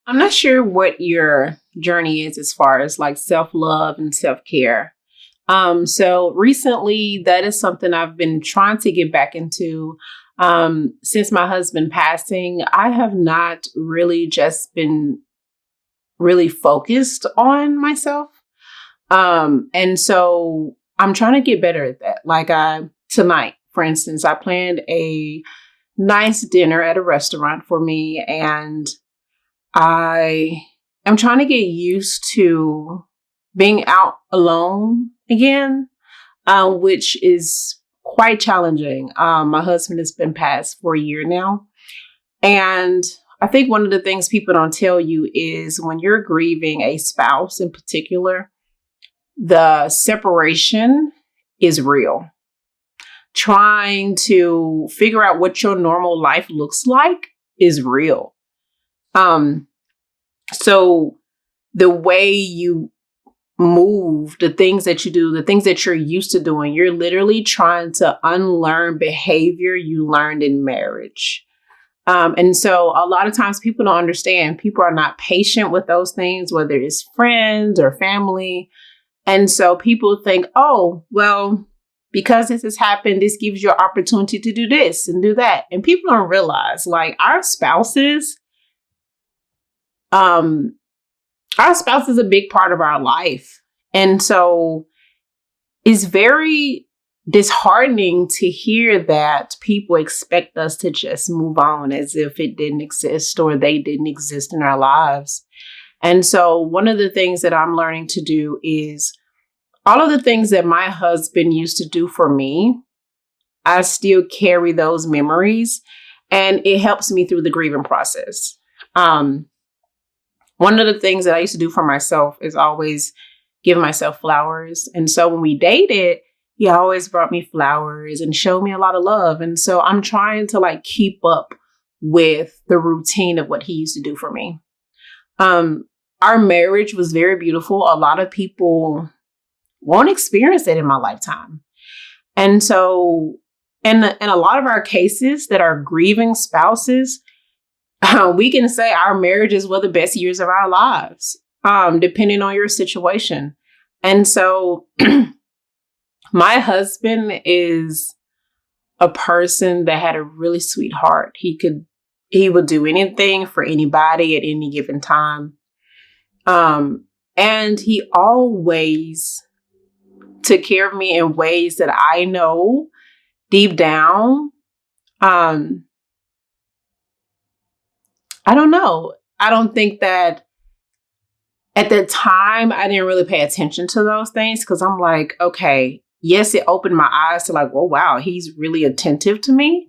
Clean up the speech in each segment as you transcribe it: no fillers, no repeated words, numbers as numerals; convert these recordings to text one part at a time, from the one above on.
I'm not sure what your journey is as far as like self-love and self-care. So recently that is something I've been trying to get back into. Since my husband passing, I have not really just been really focused on myself. And so I'm trying to get better at that. Tonight, for instance, I planned a nice dinner at a restaurant for me, and I am trying to get used to being out alone again, which is quite challenging. My husband has been passed for a year now. And I think one of the things people don't tell you is when you're grieving a spouse in particular, the separation is real. Trying to figure out what your normal life looks like is real. So the way you move, the things that you do, the things that you're used to doing, you're literally trying to unlearn behavior you learned in marriage. And so a lot of times people don't understand. People are not patient with those things, whether it's friends or family. And so people think, oh, well, because this has happened, this gives you an opportunity to do this and do that. And people don't realize, like, our spouse is a big part of our life. And so it's very disheartening to hear that people expect us to just move on as if it didn't exist or they didn't exist in our lives. And so one of the things that I'm learning to do is all of the things that my husband used to do for me, I still carry those memories, and it helps me through the grieving process. One of the things that I used to do for myself is always give myself flowers. And so when we dated, he always brought me flowers and showed me a lot of love. And so I'm trying to like keep up with the routine of what he used to do for me. Our marriage was very beautiful. A lot of people won't experience it in my lifetime. And so in a lot of our cases that are grieving spouses, we can say our marriages were the best years of our lives, depending on your situation. And so my husband is a person that had a really sweet heart. He would do anything for anybody at any given time. And he always took care of me in ways that I know deep down, I don't know. I don't think that at the time I didn't really pay attention to those things because I'm like, okay, yes, it opened my eyes to like, well, wow, he's really attentive to me.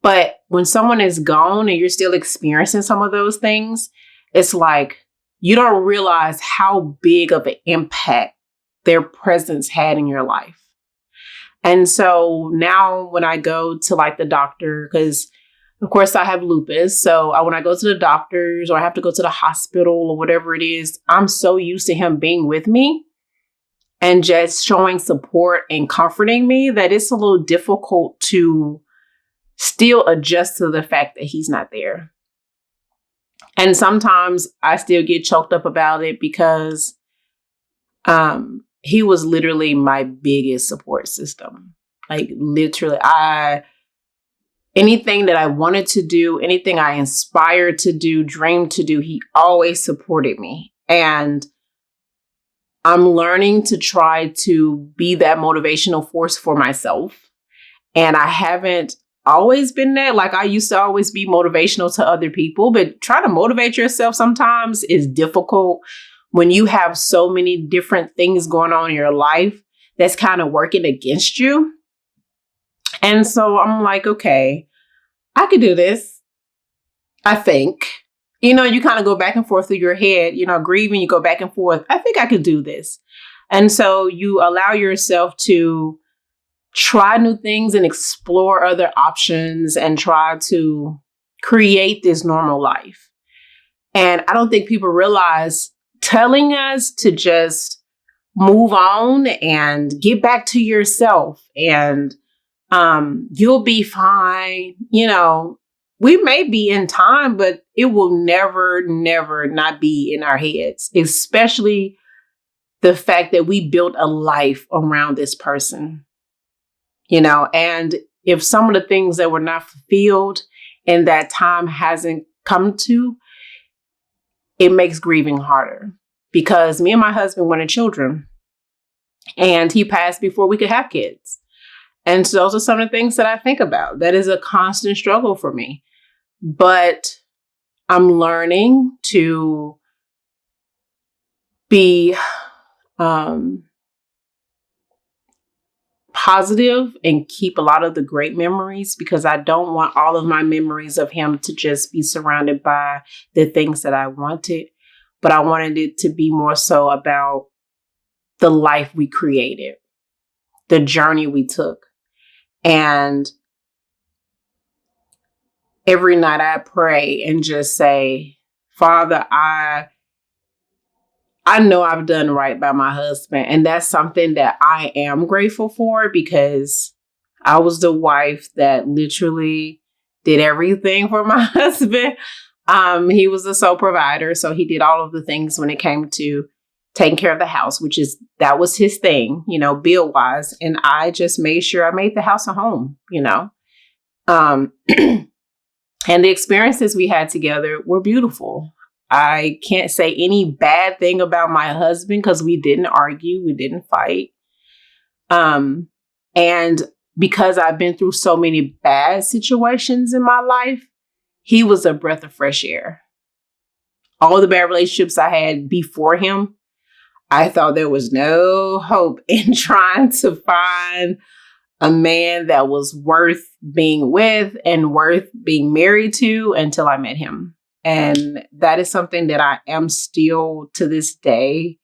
But when someone is gone and you're still experiencing some of those things, it's like you don't realize how big of an impact their presence had in your life. And so now when I go to like the doctor, because of course I have lupus. So when I go to the doctors or I have to go to the hospital or whatever it is, I'm so used to him being with me and just showing support and comforting me that it's a little difficult to still adjust to the fact that he's not there. And sometimes I still get choked up about it because he was literally my biggest support system. Like literally, anything that I wanted to do, anything I inspired to do, dreamed to do, he always supported me. And I'm learning to try to be that motivational force for myself. And I haven't always been that. Like I used to always be motivational to other people, but trying to motivate yourself sometimes is difficult when you have so many different things going on in your life that's kind of working against you. And so I'm like, okay, I could do this. I think, you kind of go back and forth through your head, grieving, you go back and forth. I think I could do this. And so you allow yourself to try new things and explore other options and try to create this normal life. And I don't think people realize telling us to just move on and get back to yourself and you'll be fine. we may be in time, but it will never, never not be in our heads, especially the fact that we built a life around this person, and if some of the things that were not fulfilled and that time hasn't come to, it makes grieving harder, because me and my husband wanted children and he passed before we could have kids. And so those are some of the things that I think about. That is a constant struggle for me. But I'm learning to be positive and keep a lot of the great memories, because I don't want all of my memories of him to just be surrounded by the things that I wanted, but I wanted it to be more so about the life we created, the journey we took. And every night I pray and just say, Father, I know I've done right by my husband. And that's something that I am grateful for, because I was the wife that literally did everything for my husband. He was the sole provider. So he did all of the things when it came to taking care of the house, that was his thing, bill wise. And I just made sure I made the house a home, and the experiences we had together were beautiful. I can't say any bad thing about my husband, because we didn't argue, we didn't fight. And because I've been through so many bad situations in my life, he was a breath of fresh air. All the bad relationships I had before him, I thought there was no hope in trying to find a man that was worth being with and worth being married to until I met him. And that is something that I am still to this day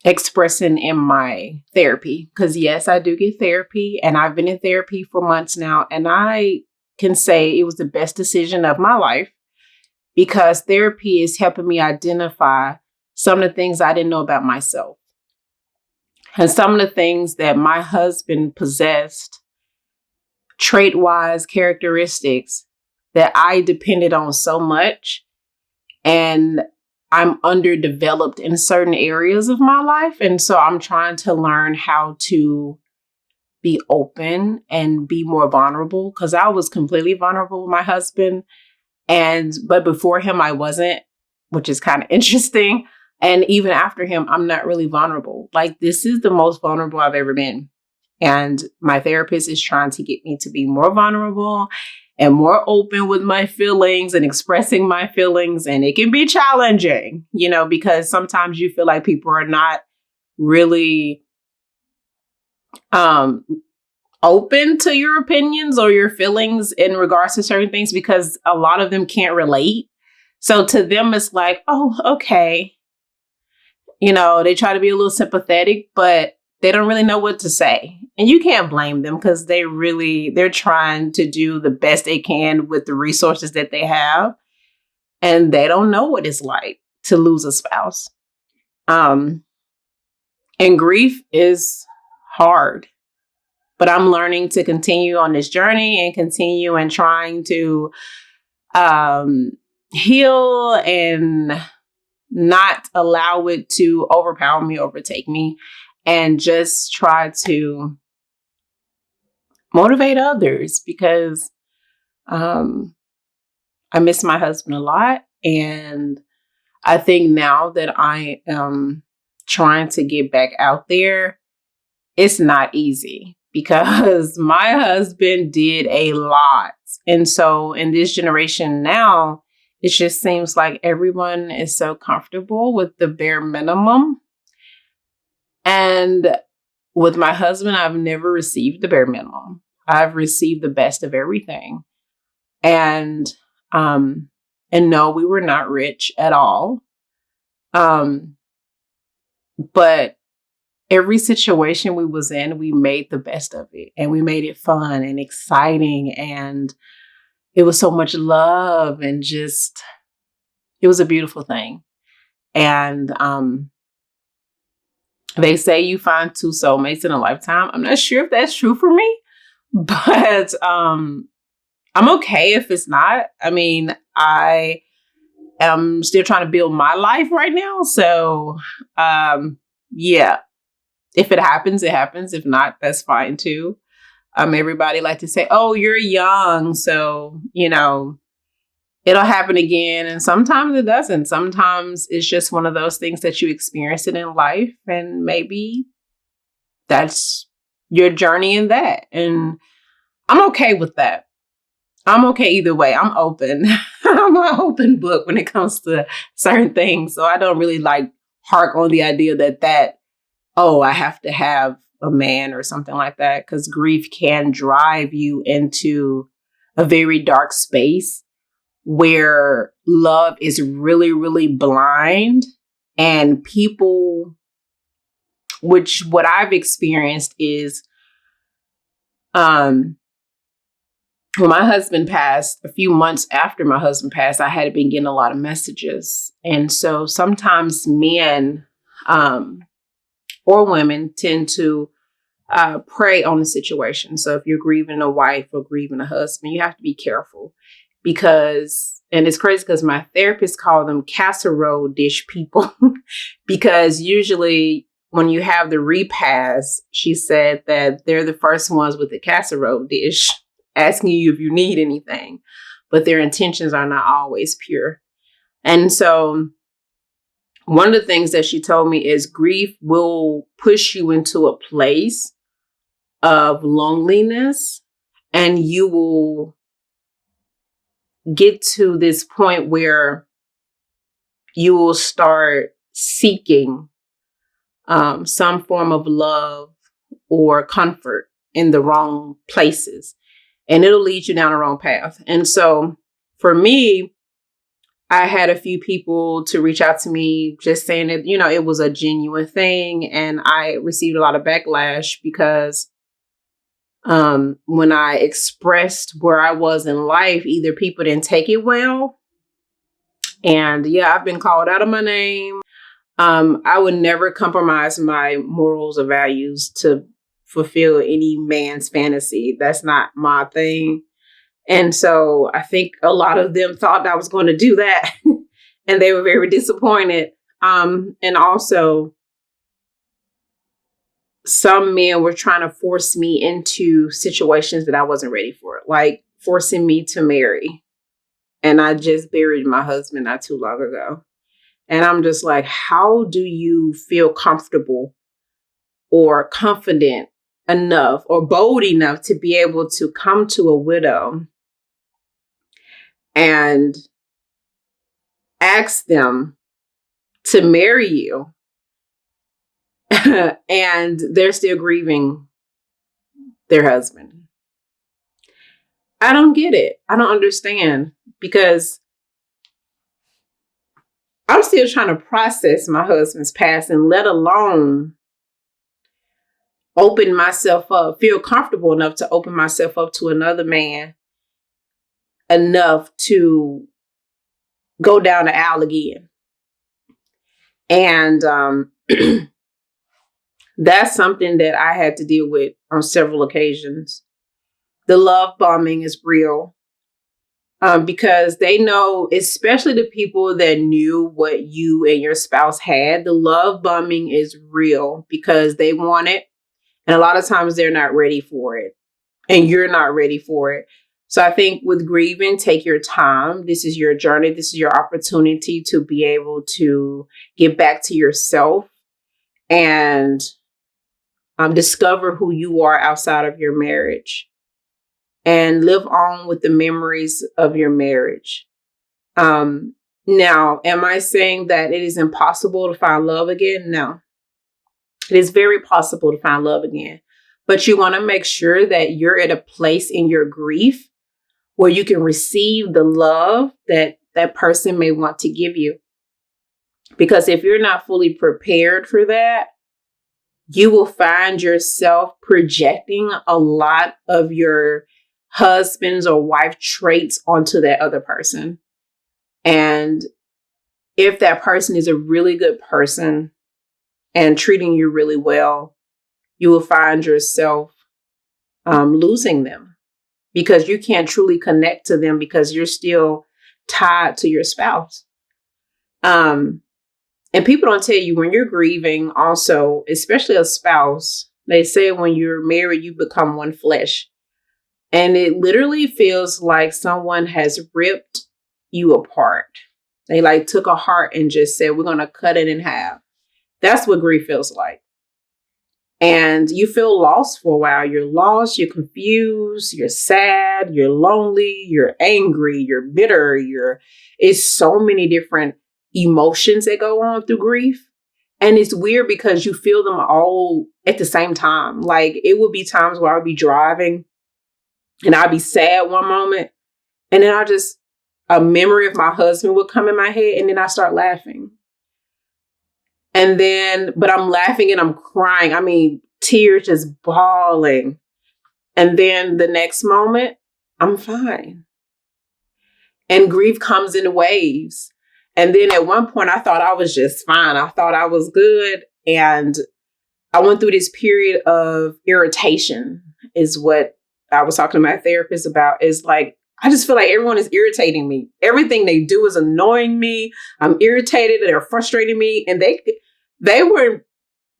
expressing in my therapy. Because yes, I do get therapy, and I've been in therapy for months now. And I can say it was the best decision of my life, because therapy is helping me identify some of the things I didn't know about myself. And some of the things that my husband possessed, trait-wise characteristics, that I depended on so much. And I'm underdeveloped in certain areas of my life. And so I'm trying to learn how to be open and be more vulnerable, because I was completely vulnerable with my husband. But before him, I wasn't, which is kind of interesting. And even after him, I'm not really vulnerable. Like, this is the most vulnerable I've ever been. And my therapist is trying to get me to be more vulnerable and more open with my feelings and expressing my feelings. And it can be challenging, because sometimes you feel like people are not really open to your opinions or your feelings in regards to certain things, because a lot of them can't relate. So to them, it's like, oh, okay. They try to be a little sympathetic, but they don't really know what to say. And you can't blame them, because they're trying to do the best they can with the resources that they have. And they don't know what it's like to lose a spouse. And grief is hard. But I'm learning to continue on this journey and continue and trying to heal and not allow it to overpower me, overtake me, and just try to motivate others, because I miss my husband a lot. And I think now that I am trying to get back out there, it's not easy, because my husband did a lot. And so in this generation now, it just seems like everyone is so comfortable with the bare minimum. And with my husband, I've never received the bare minimum. I've received the best of everything. And no, we were not rich at all. But every situation we was in, we made the best of it, and we made it fun and exciting, and it was so much love, and just, it was a beautiful thing. And they say you find two soulmates in a lifetime. I'm not sure if that's true for me, but I'm okay if it's not. I mean, I am still trying to build my life right now. So, yeah, if it happens, it happens. If not, that's fine too. Everybody like to say, "Oh, you're young, so it'll happen again." And sometimes it doesn't. Sometimes it's just one of those things that you experience it in life, and maybe that's your journey in that. And I'm okay with that. I'm okay either way. I'm open. I'm an open book when it comes to certain things. So I don't really like hark on the idea that, oh, I have to have a man or something like that, because grief can drive you into a very dark space where love is really, really blind, and people, which what I've experienced is, when my husband passed, a few months after my husband passed, I had been getting a lot of messages. And so sometimes men or women tend to prey on the situation. So if you're grieving a wife or grieving a husband, you have to be careful because, and it's crazy because my therapist called them casserole dish people because usually when you have the repast, she said that they're the first ones with the casserole dish asking you if you need anything, but their intentions are not always pure. And so one of the things that she told me is grief will push you into a place of loneliness, and you will get to this point where you will start seeking some form of love or comfort in the wrong places, and it'll lead you down the wrong path. And so for me, I had a few people to reach out to me just saying that, it was a genuine thing. And I received a lot of backlash because when I expressed where I was in life, either people didn't take it well. And yeah, I've been called out of my name. I would never compromise my morals or values to fulfill any man's fantasy. That's not my thing. And so I think a lot of them thought I was going to do that and they were very disappointed. And also some men were trying to force me into situations that I wasn't ready for, like forcing me to marry. And I just buried my husband not too long ago. And I'm just like, how do you feel comfortable or confident enough or bold enough to be able to come to a widow and ask them to marry you and they're still grieving their husband? I don't get it. I don't understand, because I'm still trying to process my husband's passing, let alone open myself up, feel comfortable enough to open myself up to another man enough to go down the aisle again. And that's something that I had to deal with on several occasions. The love bombing is real. Because they know, especially the people that knew what you and your spouse had, the love bombing is real because they want it. And a lot of times they're not ready for it and you're not ready for it. So I think with grieving, take your time. This is your journey. This is your opportunity to be able to get back to yourself and discover who you are outside of your marriage and live on with the memories of your marriage. Now, am I saying that it is impossible to find love again? No. It is very possible to find love again. But you want to make sure that you're at a place in your grief where you can receive the love that that person may want to give you. Because if you're not fully prepared for that, you will find yourself projecting a lot of your husband's or wife traits onto that other person. And if that person is a really good person and treating you really well, you will find yourself losing them because you can't truly connect to them because you're still tied to your spouse. And people don't tell you when you're grieving also, especially a spouse, they say when you're married, you become one flesh. And it literally feels like someone has ripped you apart. They like took a heart and just said, we're going to cut it in half. That's what grief feels like. And you feel lost for a while. You're lost, you're confused, you're sad, you're lonely, you're angry, you're bitter, it's so many different emotions that go on through grief. And it's weird because you feel them all at the same time. Like it would be times where I'll be driving and I'll be sad one moment. And then a memory of my husband would come in my head and then I start laughing. And then, but I'm laughing and I'm crying. I mean, tears just bawling. And then the next moment, I'm fine. And grief comes in waves. And then at one point, I thought I was just fine. I thought I was good. And I went through this period of irritation, is what I was talking to my therapist about. Is like, I just feel like everyone is irritating me. Everything they do is annoying me. I'm irritated. They're frustrating me. And they were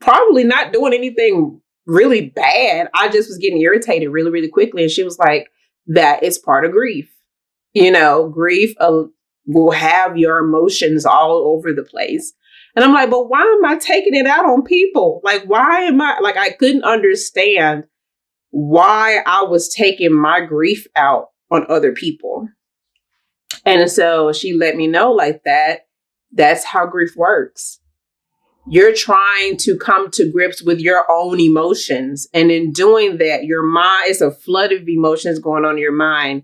probably not doing anything really bad. I just was getting irritated really, really quickly. And she was like, that is part of grief. You know, grief will have your emotions all over the place. And I'm like, but why am I taking it out on people? Like, why am I, like, I couldn't understand why I was taking my grief out on other people. And so she let me know like that's how grief works. You're trying to come to grips with your own emotions. And in doing that, your mind is a flood of emotions going on in your mind.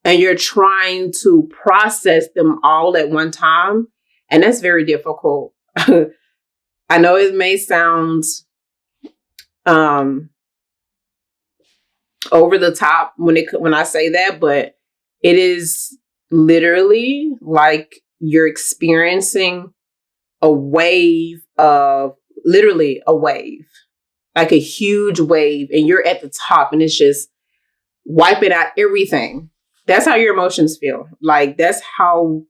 And you're trying to process them all at one time. And that's very difficult. I know it may sound over the top when I say that, but it is literally like you're experiencing a wave of literally a wave, like a huge wave, and you're at the top and it's just wiping out everything. That's how your emotions feel. Like that's how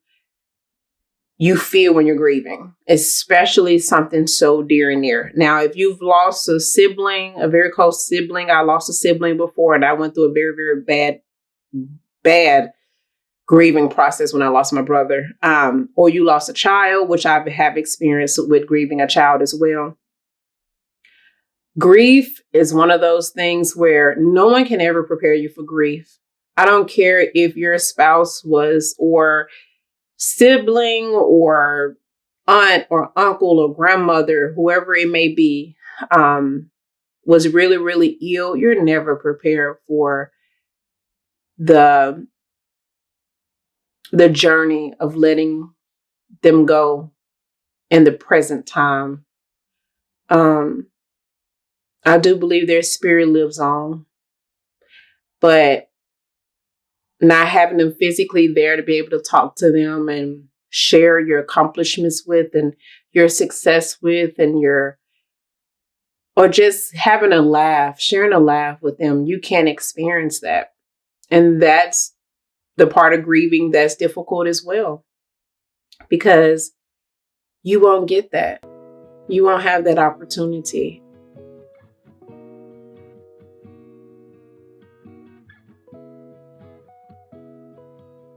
you feel when you're grieving, especially something so dear and near. Now, if you've lost a sibling, a very close sibling, I lost a sibling before and I went through a very, very bad grieving process when I lost my brother. Or you lost a child, which I have experienced with grieving a child as well. Grief is one of those things where no one can ever prepare you for grief. I don't care if your spouse was, or sibling, or aunt, or uncle, or grandmother, whoever it may be, was really, really ill. You're never prepared for the journey of letting them go in the present time. I do believe their spirit lives on, but not having them physically there to be able to talk to them and share your accomplishments with and your success with and or just having a laugh, sharing a laugh with them, you can't experience that. And that's the part of grieving that's difficult as well, because you won't get that. You won't have that opportunity.